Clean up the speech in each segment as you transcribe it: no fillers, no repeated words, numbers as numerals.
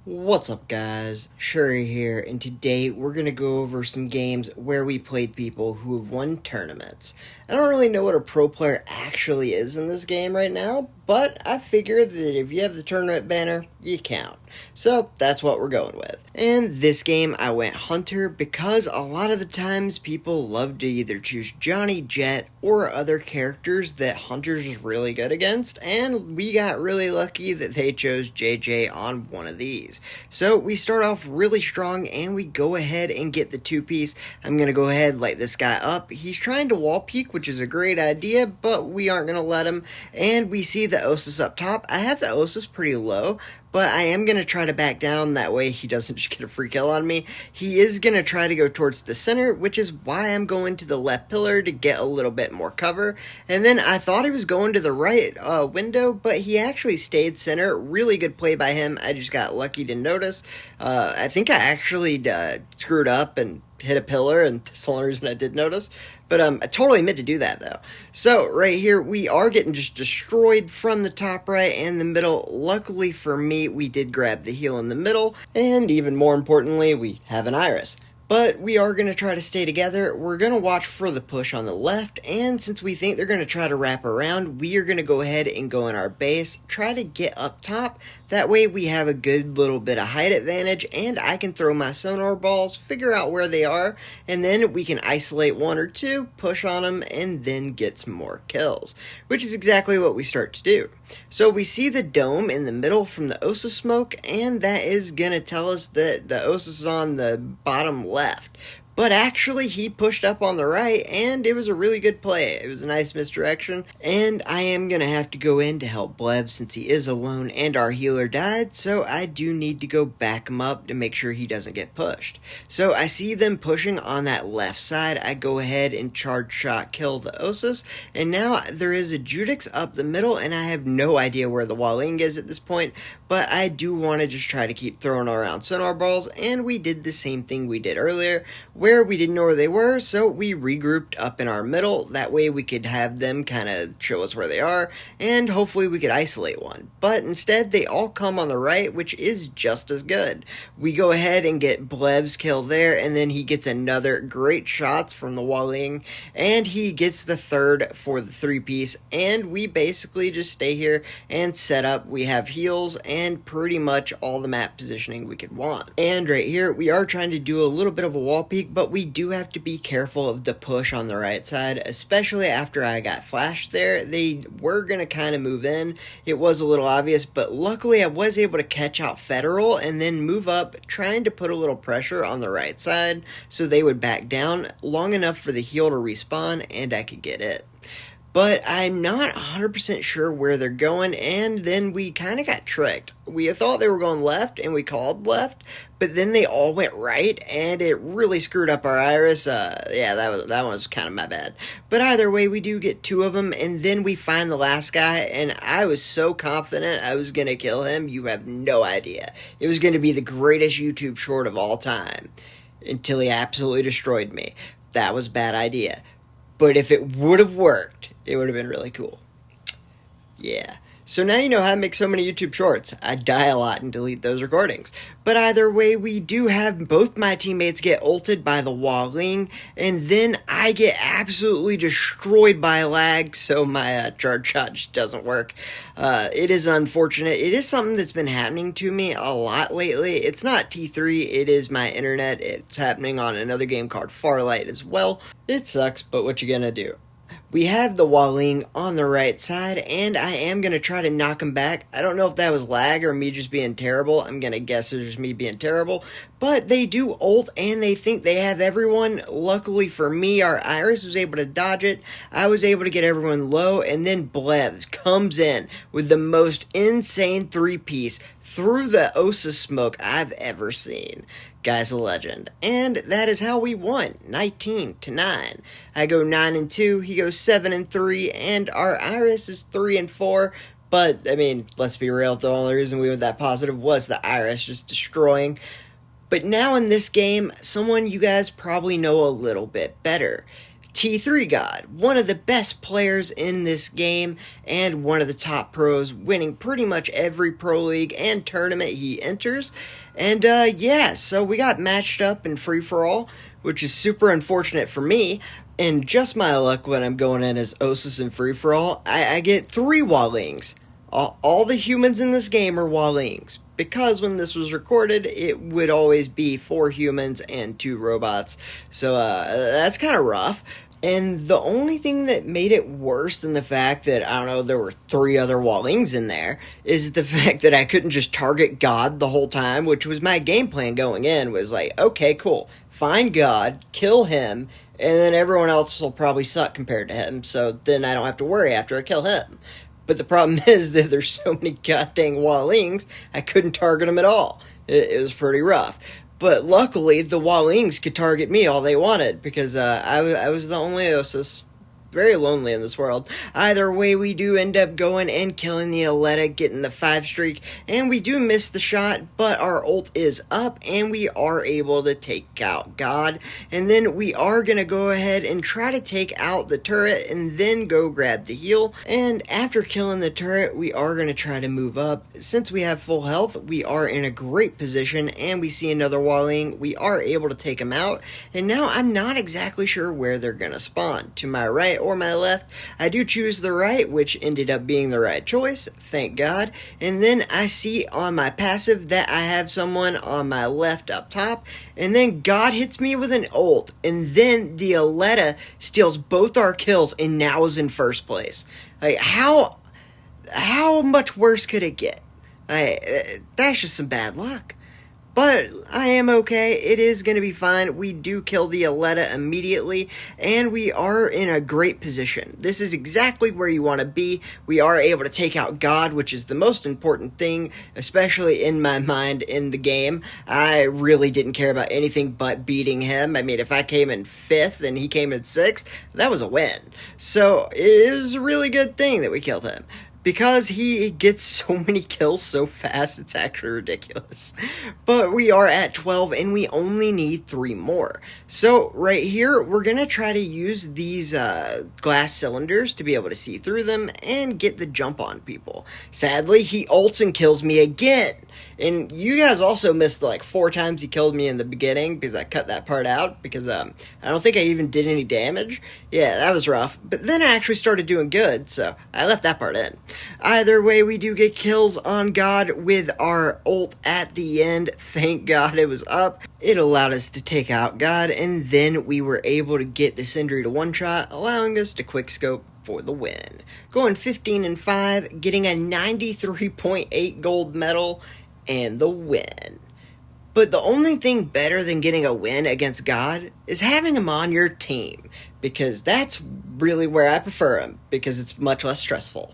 What's up guys, Shouri here, and today we're going to go over some games where we played people who have won tournaments. I don't really know what a pro player actually is in this game right now, but I figure that if you have the tournament banner, you count. So that's what we're going with. And this game I went Hunter because a lot of the times people love to either choose Johnny, Jet, or other characters that Hunter's is really good against, and we got really lucky that they chose JJ on one of these. So we start off really strong and we go ahead and get the two-piece. I'm going to go ahead and light this guy up. He's trying to wall peek, which is a great idea, but we aren't going to let him. And we see the Osus up top. I have the Osus pretty low, but I am going to try to back down, that way he doesn't just get a free kill on me. He is going to try to go towards the center, which is why I'm going to the left pillar to get a little bit more cover. And then I thought he was going to the right window, but he actually stayed center. Really good play by him. I just got lucky to notice. I think I actually screwed up and hit a pillar, and that's the only reason I did notice. But I totally meant to do that, though. So, right here, we are getting just destroyed from the top right and the middle. Luckily for me, we did grab the heal in the middle, and even more importantly, we have an Iris. But we are going to try to stay together. We're going to watch for the push on the left, and since we think they're going to try to wrap around, we are going to go ahead and go in our base, try to get up top. That way we have a good little bit of height advantage, and I can throw my sonar balls, figure out where they are, and then we can isolate one or two, push on them, and then get some more kills, which is exactly what we start to do. So we see the dome in the middle from the Osa smoke, and that is going to tell us that the Osa is on the bottom left. But actually, he pushed up on the right, and it was a really good play. It was a nice misdirection, and I am going to have to go in to help Bleb since he is alone and our healer died, so I do need to go back him up to make sure he doesn't get pushed. So I see them pushing on that left side. I go ahead and charge shot kill the Osus, and now there is a Judix up the middle, and I have no idea where the Waling is at this point, but I do want to just try to keep throwing around sonar balls, and we did the same thing we did earlier, where we didn't know where they were, so we regrouped up in our middle. That way we could have them kind of show us where they are, and hopefully we could isolate one. But instead, they all come on the right, which is just as good. We go ahead and get Bleb's kill there, and then he gets another great shots from the Waling, and he gets the third for the three-piece, and we basically just stay here and set up. We have heals and pretty much all the map positioning we could want. And right here, we are trying to do a little bit of a wall peek, but we do have to be careful of the push on the right side, especially after I got flashed there. They were going to kind of move in. It was a little obvious, but luckily I was able to catch out Federal and then move up, trying to put a little pressure on the right side so they would back down long enough for the heal to respawn and I could get it. But I'm not 100% sure where they're going, and then we kind of got tricked. We thought they were going left, and we called left, but then they all went right, and it really screwed up our Iris. Yeah, that one was kind of my bad. But either way, we do get two of them, and then we find the last guy, and I was so confident I was going to kill him, you have no idea. It was going to be the greatest YouTube short of all time, until he absolutely destroyed me. That was a bad idea. But if it would have worked, it would have been really cool. Yeah. So now you know how to make so many YouTube shorts. I die a lot and delete those recordings. But either way, we do have both my teammates get ulted by the Waling, and then I get absolutely destroyed by lag, so my charge shot just doesn't work. It is unfortunate. It is something that's been happening to me a lot lately. It's not T3, it is my internet. It's happening on another game called Farlight as well. It sucks, but what you gonna do? We have the Waling on the right side, and I am going to try to knock him back. I don't know if that was lag or me just being terrible. I'm going to guess it's just me being terrible. But they do ult, and they think they have everyone. Luckily for me, our Iris was able to dodge it. I was able to get everyone low, and then Blevs comes in with the most insane three-piece through the Osa smoke I've ever seen. Guy's a legend. And that is how we won, 19-9. I go 9-2, he goes 7-3, and our Iris is 3-4. But, I mean, let's be real, the only reason we went that positive was the Iris just destroying. But now in this game, someone you guys probably know a little bit better. T3 God, one of the best players in this game and one of the top pros, winning pretty much every pro league and tournament he enters. And yeah, so we got matched up in free-for-all, which is super unfortunate for me. And just my luck when I'm going in as Osus in free-for-all, I get 3 Walings. All the humans in this game are Walings, because when this was recorded, it would always be 4 humans and 2 robots. So that's kind of rough. And the only thing that made it worse than the fact that, I don't know, there were 3 other Wallings in there, is the fact that I couldn't just target God the whole time, which was my game plan going in, was like, okay, cool, find God, kill him, and then everyone else will probably suck compared to him, so then I don't have to worry after I kill him. But the problem is that there's so many goddamn Wallings, I couldn't target them at all. It was pretty rough. But luckily, the Wallings could target me all they wanted, because I was the only Osus. Very lonely in this world. Either way, we do end up going and killing the Aletta, getting the 5 streak, and we do miss the shot, but our ult is up, and we are able to take out God. And then we are going to go ahead and try to take out the turret, and then go grab the heal. And after killing the turret, we are going to try to move up. Since we have full health, we are in a great position, and we see another Walling. We are able to take him out, and now I'm not exactly sure where they're going to spawn. To my right or my left. I do choose the right, which ended up being the right choice, thank God. And then I see on my passive that I have someone on my left up top, and then God hits me with an ult, and then the Aletta steals both our kills and now is in first place. Like, how much worse could it get? That's just some bad luck. But I am okay. It is going to be fine. We do kill the Aletta immediately, and we are in a great position. This is exactly where you want to be. We are able to take out God, which is the most important thing, especially in my mind in the game. I really didn't care about anything but beating him. I mean, if I came in 5th and he came in 6th, that was a win. So it was a really good thing that we killed him, because he gets so many kills so fast, it's actually ridiculous. But we are at 12, and we only need 3 more. So right here, we're going to try to use these glass cylinders to be able to see through them and get the jump on people. Sadly, he ults and kills me again. And you guys also missed like 4 times he killed me in the beginning, because I cut that part out, because I don't think I even did any damage. Yeah, that was rough. But then I actually started doing good, so I left that part in. Either way, we do get kills on God with our ult at the end. Thank God it was up. It allowed us to take out God, and then we were able to get the Sindri to one-shot, allowing us to quickscope for the win. Going 15-5, getting a 93.8 gold medal, and the win. But the only thing better than getting a win against God is having him on your team, because that's really where I prefer him, because it's much less stressful.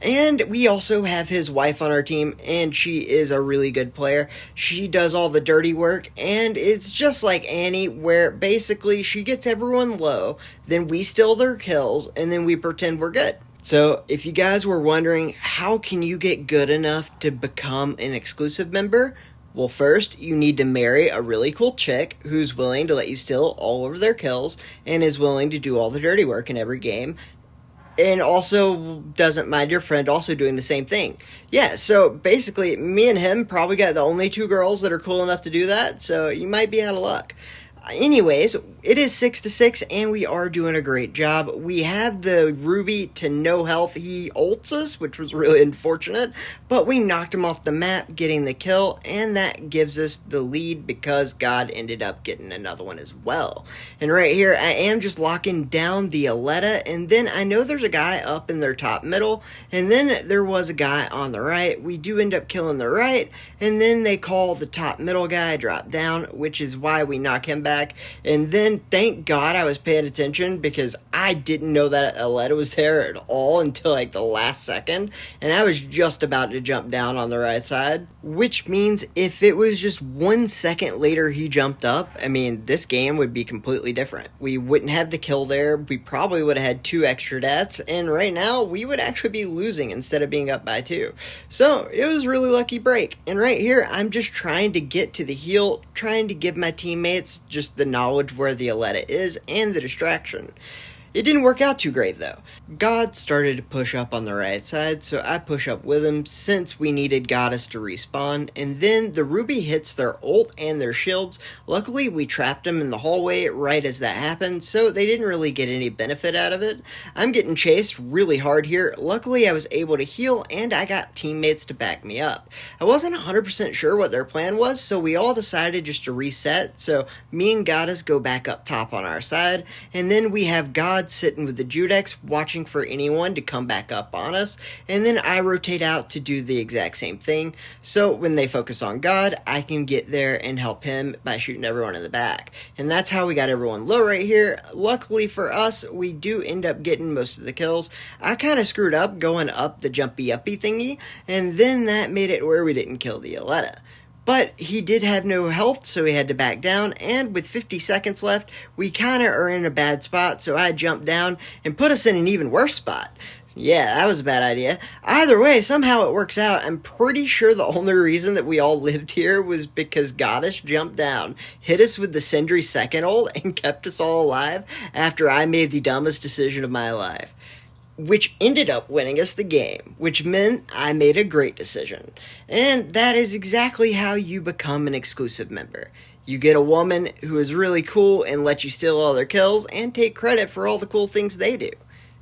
And we also have his wife on our team, and she is a really good player. She does all the dirty work, and it's just like Annie, where basically she gets everyone low, then we steal their kills, and then we pretend we're good. So, if you guys were wondering, how can you get good enough to become an exclusive member? Well, first, you need to marry a really cool chick who's willing to let you steal all over their kills and is willing to do all the dirty work in every game, and also doesn't mind your friend also doing the same thing. Yeah, so basically, me and him probably got the only 2 girls that are cool enough to do that, so you might be out of luck. Anyways, it is 6-6, and we are doing a great job. We have the Ruby to no health. He ults us, which was really unfortunate, but we knocked him off the map, getting the kill, and that gives us the lead because God ended up getting another one as well. And right here, I am just locking down the Aletta, and then I know there's a guy up in their top middle, and then there was a guy on the right. We do end up killing the right, and then they call the top middle guy drop down, which is why we knock him back. And then, thank God I was paying attention, because I didn't know that Aletta was there at all until like the last second, and I was just about to jump down on the right side, which means if it was just 1 second later he jumped up, I mean, this game would be completely different. We wouldn't have the kill there, we probably would have had 2 extra deaths, and right now we would actually be losing instead of being up by 2. So, it was a really lucky break, and right here I'm just trying to get to the heal, trying to give my teammates just just the knowledge where the Aletta is and the distraction. It didn't work out too great, though. God started to push up on the right side, so I push up with him since we needed Goddess to respawn, and then the Ruby hits their ult and their shields. Luckily, we trapped them in the hallway right as that happened, so they didn't really get any benefit out of it. I'm getting chased really hard here. Luckily, I was able to heal, and I got teammates to back me up. I wasn't 100% sure what their plan was, so we all decided just to reset, so me and Goddess go back up top on our side, and then we have God sitting with the Judex watching for anyone to come back up on us, and then I rotate out to do the exact same thing, so when they focus on God, I can get there and help him by shooting everyone in the back. And that's how we got everyone low right here. Luckily for us, we do end up getting most of the kills. I kind of screwed up going up the jumpy uppy thingy, and then that made it where we didn't kill the Aletta. But he did have no health, so he had to back down, and with 50 seconds left, we kind of are in a bad spot, so I jumped down and put us in an even worse spot. Yeah, that was a bad idea. Either way, somehow it works out. I'm pretty sure the only reason that we all lived here was because Goddess jumped down, hit us with the Sindri second ult, and kept us all alive after I made the dumbest decision of my life, which ended up winning us the game, which meant I made a great decision. And that is exactly how you become an exclusive member. You get a woman who is really cool and lets you steal all their kills and take credit for all the cool things they do.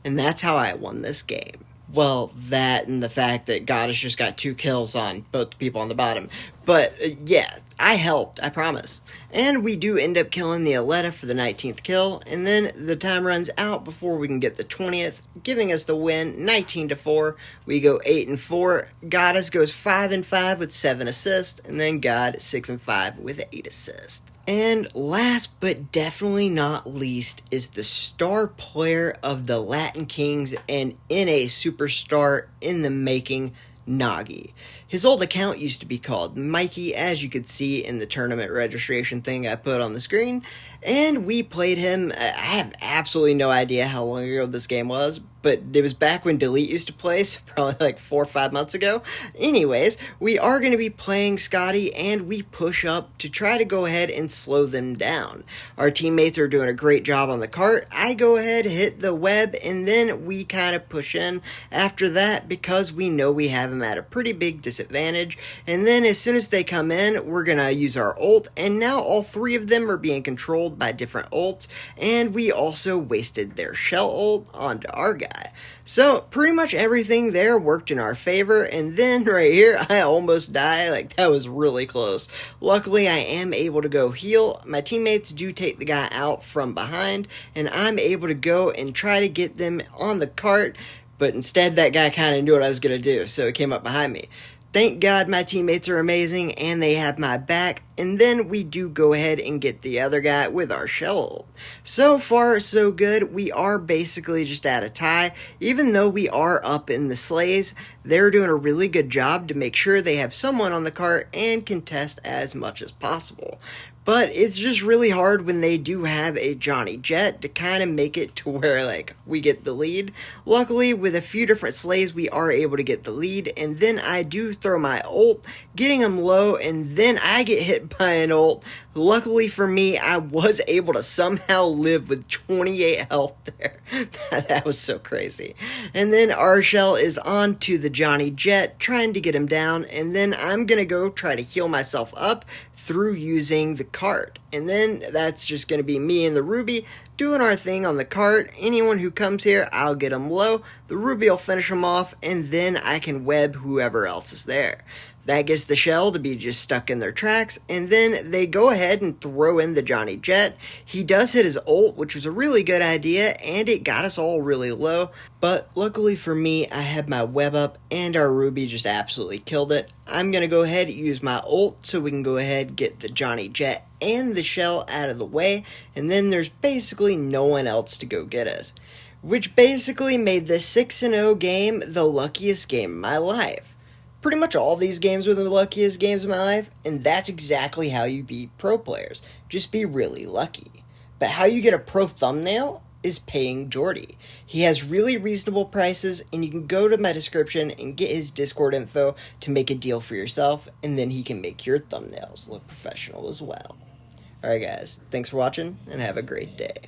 And that's how I won this game. Well, that and the fact that Goddess just got 2 kills on both the people on the bottom. But, yeah, I helped, I promise. And we do end up killing the Aletta for the 19th kill, and then the time runs out before we can get the 20th, giving us the win, 19-4. We go 8-4. Goddess goes 5-5 with 7 assists, and then God 6-5 with 8 assists. And last but definitely not least is the star player of the Latin Kings and NA superstar in the making, Nagi. His old account used to be called Mikey, as you could see in the tournament registration thing I put on the screen, and we played him. I have absolutely no idea how long ago this game was, but it was back when Delete used to play, so probably like 4 or 5 months ago. Anyways, we are going to be playing Scotty, and we push up to try to go ahead and slow them down. Our teammates are doing a great job on the cart. I go ahead, hit the web, and then we kind of push in after that because we know we have them at a pretty big disadvantage. And then as soon as they come in, we're going to use our ult, and now all 3 of them are being controlled by different ults, and we also wasted their shell ult onto our guy. So pretty much everything there worked in our favor, and then right here I almost die. Like, that was really close. Luckily I am able to go heal. My teammates do take the guy out from behind, and I'm able to go and try to get them on the cart, but instead that guy kind of knew what I was going to do, so he came up behind me. Thank God my teammates are amazing and they have my back, and then we do go ahead and get the other guy with our shell ult. So far so good. We are basically just at a tie. Even though we are up in the sleighs, they're doing a really good job to make sure they have someone on the cart and contest as much as possible. But it's just really hard when they do have a Johnny Jet to kind of make it to where, like, we get the lead. Luckily, with a few different slays, we are able to get the lead, and then I do throw my ult, getting them low, and then I get hit by an ult. Luckily for me, I was able to somehow live with 28 health there. That was so crazy. And then our shell is on to the Johnny Jet, trying to get him down, and then I'm going to go try to heal myself up through using the cart. And then that's just going to be me and the Ruby doing our thing on the cart. Anyone who comes here, I'll get them low. The Ruby will finish them off, and then I can web whoever else is there. That gets the shell to be just stuck in their tracks, and then they go ahead and throw in the Johnny Jet. He does hit his ult, which was a really good idea, and it got us all really low. But luckily for me, I had my web up, and our Ruby just absolutely killed it. I'm going to go ahead and use my ult so we can go ahead and get the Johnny Jet and the shell out of the way, and then there's basically no one else to go get us. Which basically made this 6-0 game the luckiest game of my life. Pretty much all these games were the luckiest games of my life, and that's exactly how you beat pro players. Just be really lucky. But how you get a pro thumbnail is paying Jordy. He has really reasonable prices, and you can go to my description and get his Discord info to make a deal for yourself, and then he can make your thumbnails look professional as well. Alright, guys, thanks for watching, and have a great day.